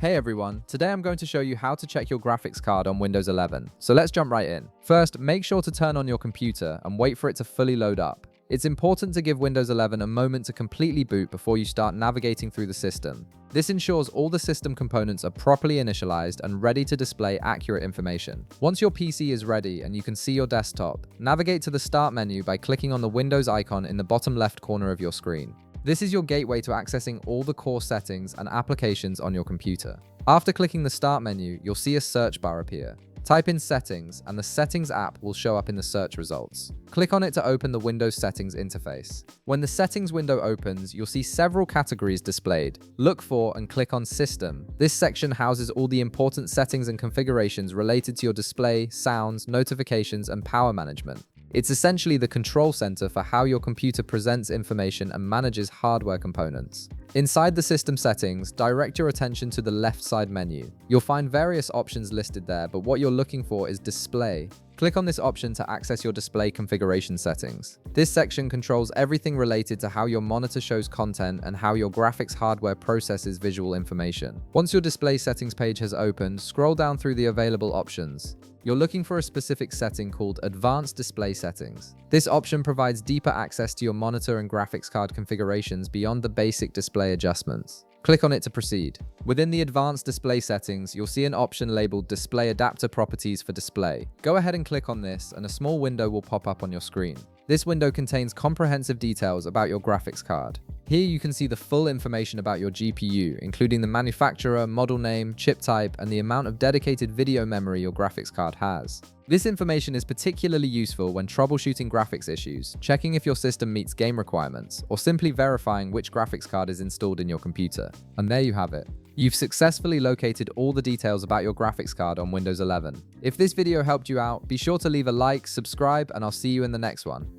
Hey everyone, today I'm going to show you how to check your graphics card on Windows 11. So let's jump right in. First, make sure to turn on your computer and wait for it to fully load up. It's important to give Windows 11 a moment to completely boot before you start navigating through the system. This ensures all the system components are properly initialized and ready to display accurate information. Once your PC is ready and you can see your desktop, navigate to the Start menu by clicking on the Windows icon in the bottom left corner of your screen. This is your gateway to accessing all the core settings and applications on your computer. After clicking the Start menu, you'll see a search bar appear. Type in Settings, and the Settings app will show up in the search results. Click on it to open the Windows Settings interface. When the Settings window opens, you'll see several categories displayed. Look for and click on System. This section houses all the important settings and configurations related to your display, sounds, notifications, and power management. It's essentially the control center for how your computer presents information and manages hardware components. Inside the system settings, direct your attention to the left side menu. You'll find various options listed there, but what you're looking for is Display. Click on this option to access your display configuration settings. This section controls everything related to how your monitor shows content and how your graphics hardware processes visual information. Once your display settings page has opened, scroll down through the available options. You're looking for a specific setting called Advanced Display Settings. This option provides deeper access to your monitor and graphics card configurations beyond the basic display adjustments. Click on it to proceed. Within the Advanced Display Settings, you'll see an option labeled Display Adapter Properties for Display. Go ahead and click on this, and a small window will pop up on your screen. This window contains comprehensive details about your graphics card. Here you can see the full information about your GPU, including the manufacturer, model name, chip type, and the amount of dedicated video memory your graphics card has. This information is particularly useful when troubleshooting graphics issues, checking if your system meets game requirements, or simply verifying which graphics card is installed in your computer. And there you have it. You've successfully located all the details about your graphics card on Windows 11. If this video helped you out, be sure to leave a like, subscribe, and I'll see you in the next one.